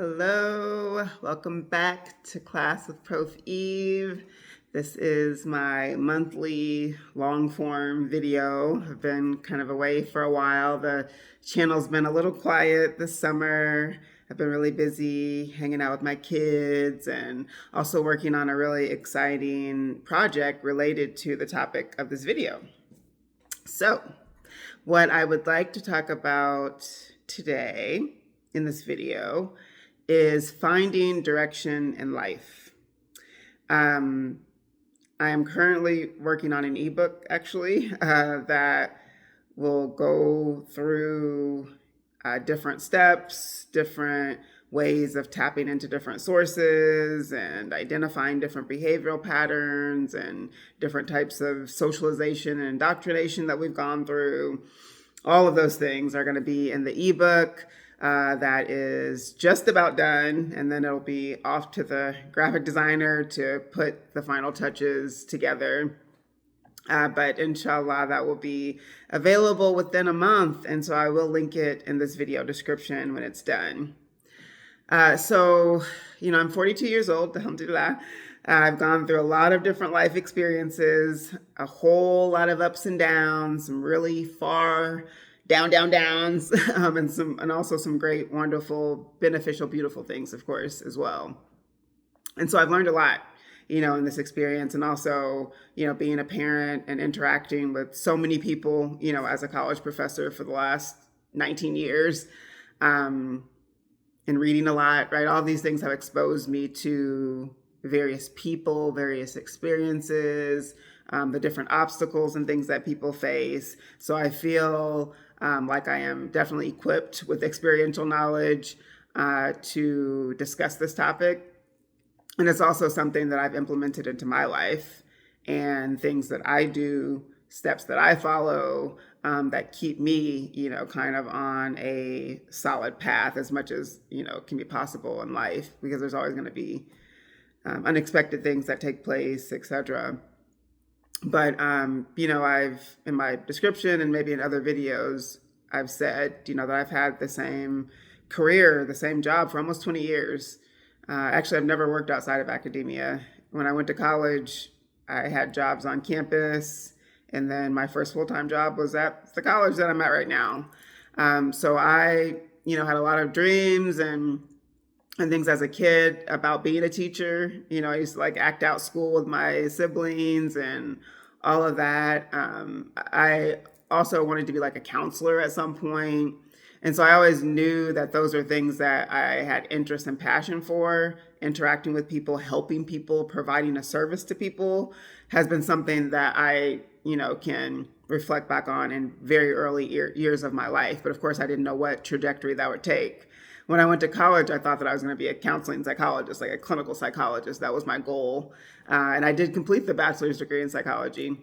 Hello, welcome back to Class with Prof. Eve. This is my monthly long form video. I've been kind of away for a while. The channel's been a little quiet this summer. I've been really busy hanging out with my kids and also working on a really exciting project related to the topic of this video. So, what I would like to talk about today in this video is finding direction in life. I am currently working on an ebook, actually, that will go through different steps, different ways of tapping into different sources and identifying different behavioral patterns and different types of socialization and indoctrination that we've gone through. All of those things are going to be in the ebook. That is just about done, and then it'll be off to the graphic designer to put the final touches together. But inshallah, that will be available within a month, and so I will link it in this video description when it's done. I'm 42 years old, alhamdulillah. I've gone through a lot of different life experiences, a whole lot of ups and downs, some really far downs, and also some great, wonderful, beneficial, beautiful things, of course, as well. And so I've learned a lot, in this experience, and also, being a parent and interacting with so many people, as a college professor for the last 19 years, and reading a lot, right? All these things have exposed me to various people, various experiences, the different obstacles and things that people face. So I feel like I am definitely equipped with experiential knowledge to discuss this topic. And it's also something that I've implemented into my life, and things that I do, steps that I follow that keep me, kind of on a solid path as much as, can be possible in life, because there's always going to be unexpected things that take place, etc. But, I've, in my description and maybe in other videos, I've said, that I've had the same career, the same job for almost 20 years. Actually, I've never worked outside of academia. When I went to college, I had jobs on campus, and then my first full-time job was at the college that I'm at right now. So I, had a lot of dreams and things as a kid about being a teacher. I used to act out school with my siblings and all of that. I also wanted to be a counselor at some point. And so I always knew that those are things that I had interest and passion for. Interacting with people, helping people, providing a service to people has been something that I, can reflect back on in very early years of my life. But of course, I didn't know what trajectory that would take. When I went to college, I thought that I was going to be a counseling psychologist, like a clinical psychologist. That was my goal. And I did complete the bachelor's degree in psychology.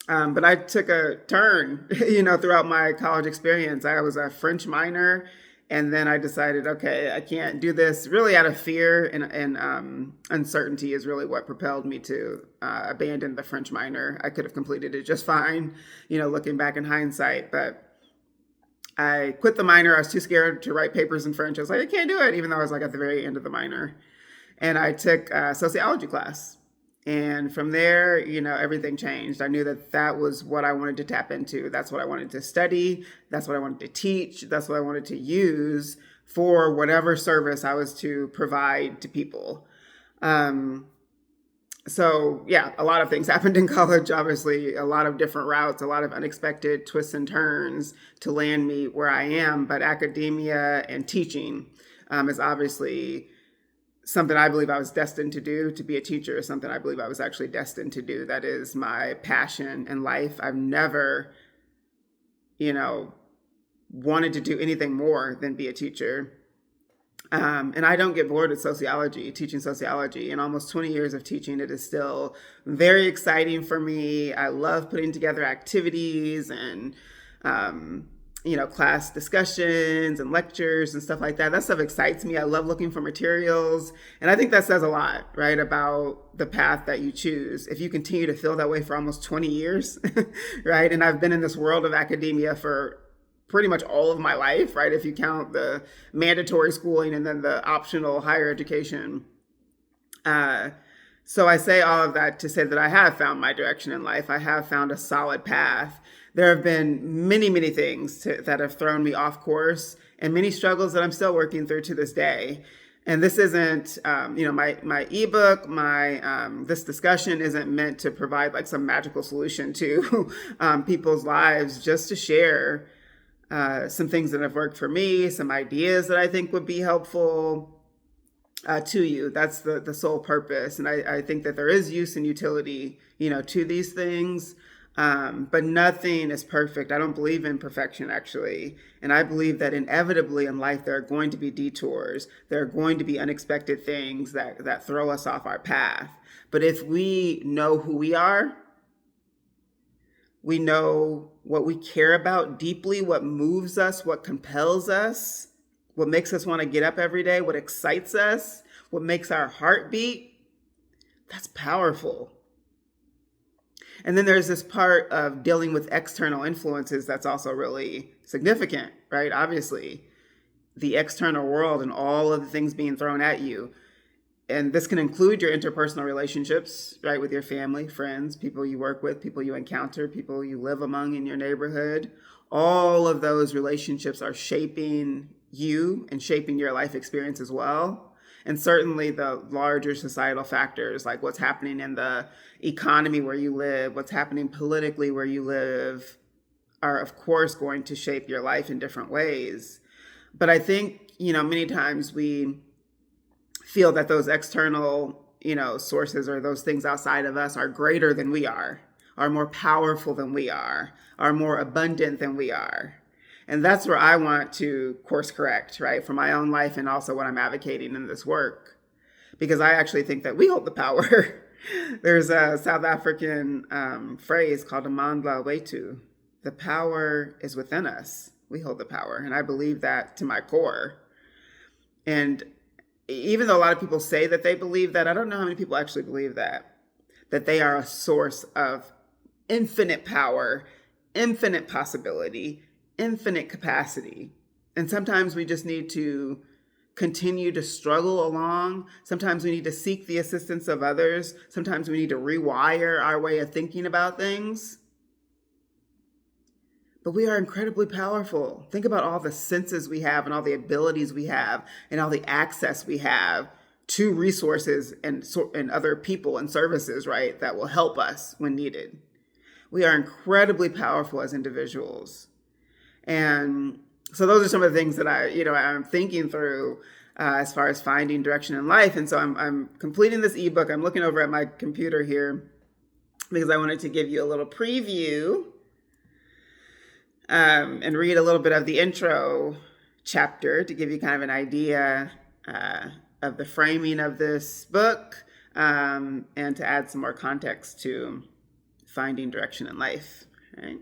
But I took a turn, throughout my college experience. I was a French minor, and then I decided, okay, I can't do this, really out of fear and uncertainty is really what propelled me to abandon the French minor. I could have completed it just fine, looking back in hindsight, but I quit the minor. I was too scared to write papers in French. I was like, I can't do it, even though I was at the very end of the minor. And I took a sociology class. And from there, everything changed. I knew that was what I wanted to tap into. That's what I wanted to study. That's what I wanted to teach. That's what I wanted to use for whatever service I was to provide to people. So yeah, a lot of things happened in college, obviously, a lot of different routes, a lot of unexpected twists and turns to land me where I am. But academia and teaching is obviously something I believe I was destined to do. To be a teacher is something I believe I was actually destined to do. That is my passion in life. I've never, wanted to do anything more than be a teacher. And I don't get bored with teaching sociology. In almost 20 years of teaching, it is still very exciting for me. I love putting together activities and, class discussions and lectures and stuff like that. That stuff excites me. I love looking for materials. And I think that says a lot, right, about the path that you choose. If you continue to feel that way for almost 20 years, right? And I've been in this world of academia for pretty much all of my life, right? If you count the mandatory schooling and then the optional higher education. So I say all of that to say that I have found my direction in life. I have found a solid path. There have been many, many things that have thrown me off course, and many struggles that I'm still working through to this day. And this isn't, my ebook, this discussion isn't meant to provide like some magical solution to people's lives, just to share some things that have worked for me, some ideas that I think would be helpful to you. That's the sole purpose. And I think that there is use and utility, to these things. But nothing is perfect. I don't believe in perfection, actually. And I believe that inevitably in life, there are going to be detours. There are going to be unexpected things that throw us off our path. But if we know who we are, we know what we care about deeply, what moves us, what compels us, what makes us want to get up every day, what excites us, what makes our heart beat, that's powerful. And then there's this part of dealing with external influences that's also really significant, right? Obviously, the external world and all of the things being thrown at you. And this can include your interpersonal relationships, right? With your family, friends, people you work with, people you encounter, people you live among in your neighborhood. All of those relationships are shaping you and shaping your life experience as well. And certainly the larger societal factors, like what's happening in the economy where you live, what's happening politically where you live, are of course going to shape your life in different ways. But I think, many times we feel that those external, sources or those things outside of us are greater than we are more powerful than we are more abundant than we are. And that's where I want to course correct, right, for my own life and also what I'm advocating in this work. Because I actually think that we hold the power. There's a South African phrase called Amandla Wetu. The power is within us. We hold the power. And I believe that to my core. And even though a lot of people say that they believe that, I don't know how many people actually believe that they are a source of infinite power, infinite possibility, infinite capacity. And sometimes we just need to continue to struggle along. Sometimes we need to seek the assistance of others. Sometimes we need to rewire our way of thinking about things. But we are incredibly powerful. Think about all the senses we have and all the abilities we have and all the access we have to resources and other people and services, right, that will help us when needed. We are incredibly powerful as individuals. And so those are some of the things that I'm thinking through as far as finding direction in life. And so I'm completing this ebook. I'm looking over at my computer here because I wanted to give you a little preview and read a little bit of the intro chapter to give you kind of an idea of the framing of this book and to add some more context to finding direction in life, right?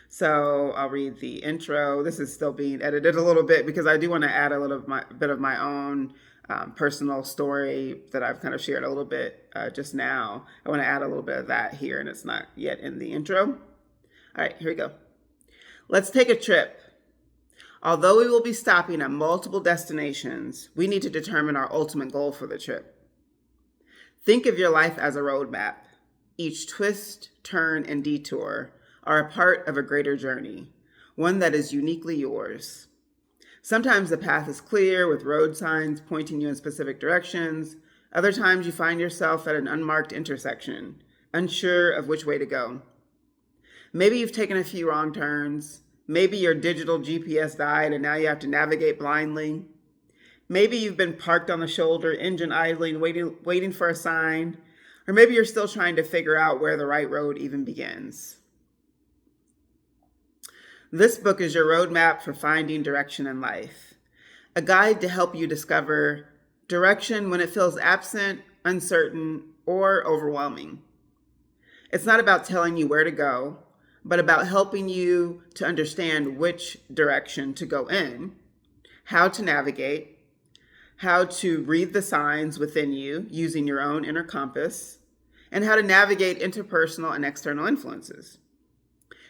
So I'll read the intro. This is still being edited a little bit because I do want to add a little bit of my own personal story that I've kind of shared a little bit just now. I want to add a little bit of that here, and it's not yet in the intro. All right, here we go. Let's take a trip. Although we will be stopping at multiple destinations, we need to determine our ultimate goal for the trip. Think of your life as a roadmap. Each twist, turn, and detour are a part of a greater journey, one that is uniquely yours. Sometimes the path is clear with road signs pointing you in specific directions. Other times you find yourself at an unmarked intersection, unsure of which way to go. Maybe you've taken a few wrong turns. Maybe your digital GPS died and now you have to navigate blindly. Maybe you've been parked on the shoulder, engine idling, waiting for a sign. Or maybe you're still trying to figure out where the right road even begins. This book is your roadmap for finding direction in life, a guide to help you discover direction when it feels absent, uncertain, or overwhelming. It's not about telling you where to go, but about helping you to understand which direction to go in, how to navigate, how to read the signs within you using your own inner compass, and how to navigate interpersonal and external influences.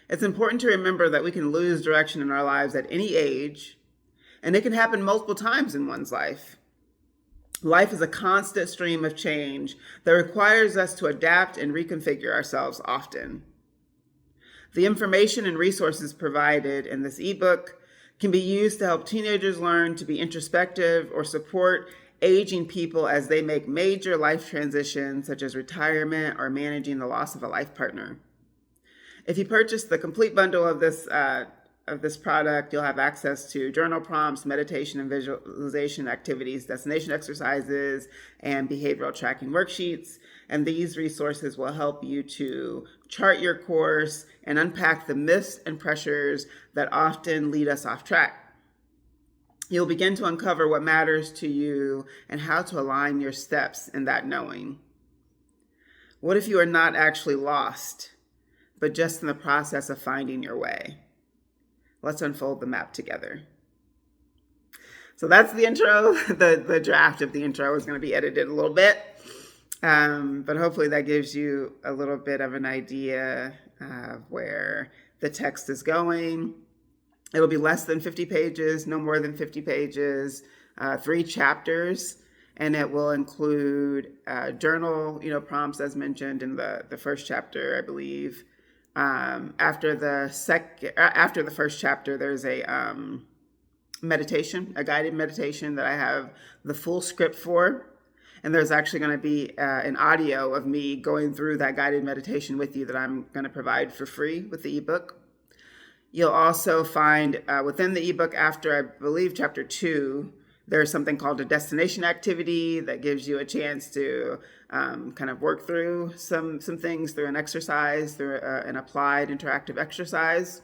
It's important to remember that we can lose direction in our lives at any age, and it can happen multiple times in one's life. Life is a constant stream of change that requires us to adapt and reconfigure ourselves often. The information and resources provided in this ebook can be used to help teenagers learn to be introspective or support aging people as they make major life transitions, such as retirement or managing the loss of a life partner. If you purchase the complete bundle of this product, you'll have access to journal prompts, meditation and visualization activities, destination exercises, and behavioral tracking worksheets. And these resources will help you to chart your course and unpack the myths and pressures that often lead us off track. You'll begin to uncover what matters to you and how to align your steps in that knowing. What if you are not actually lost, but just in the process of finding your way? Let's unfold the map together. So that's the intro. The draft of the intro is going to be edited a little bit, but hopefully that gives you a little bit of an idea of where the text is going. It'll be less than 50 pages, no more than 50 pages, 3 chapters, and it will include journal, prompts as mentioned in the first chapter, I believe. After the first chapter, there's a meditation, a guided meditation that I have the full script for. And there's actually going to be an audio of me going through that guided meditation with you that I'm going to provide for free with the ebook. You'll also find within the ebook, after I believe chapter 2, there's something called a destination activity that gives you a chance to kind of work through some things through an exercise, through an applied interactive exercise.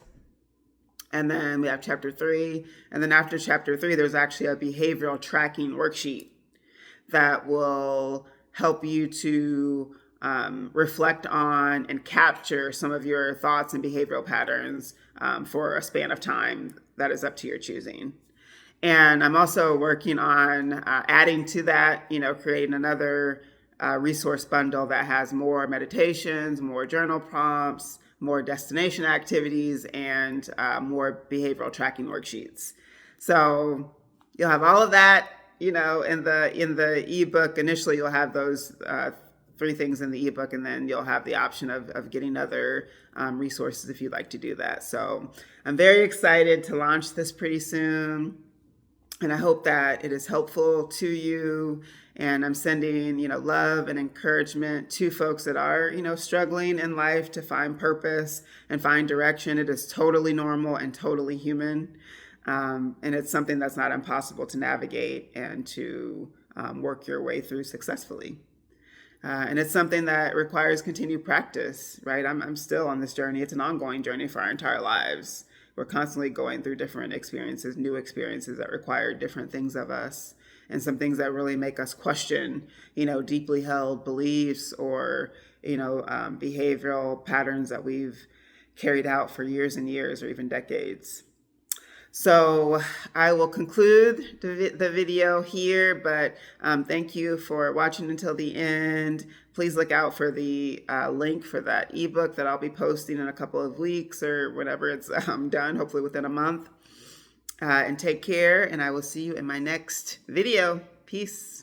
And then we have chapter 3. And then after chapter 3, there's actually a behavioral tracking worksheet that will help you to reflect on and capture some of your thoughts and behavioral patterns for a span of time that is up to your choosing. And I'm also working on adding to that, creating another resource bundle that has more meditations, more journal prompts, more destination activities, and more behavioral tracking worksheets. So you'll have all of that, in the ebook. Initially, you'll have those 3 things in the ebook, and then you'll have the option of getting other resources if you'd like to do that. So I'm very excited to launch this pretty soon. And I hope that it is helpful to you. And I'm sending, love and encouragement to folks that are, struggling in life to find purpose and find direction. It is totally normal and totally human. And it's something that's not impossible to navigate and to work your way through successfully. And it's something that requires continued practice, right? I'm still on this journey. It's an ongoing journey for our entire lives. We're constantly going through different experiences, new experiences that require different things of us, and some things that really make us question, deeply held beliefs or, behavioral patterns that we've carried out for years and years or even decades. So I will conclude the video here, but thank you for watching until the end. Please look out for the link for that ebook that I'll be posting in a couple of weeks or whenever it's done, hopefully within a month. And take care, and I will see you in my next video. Peace.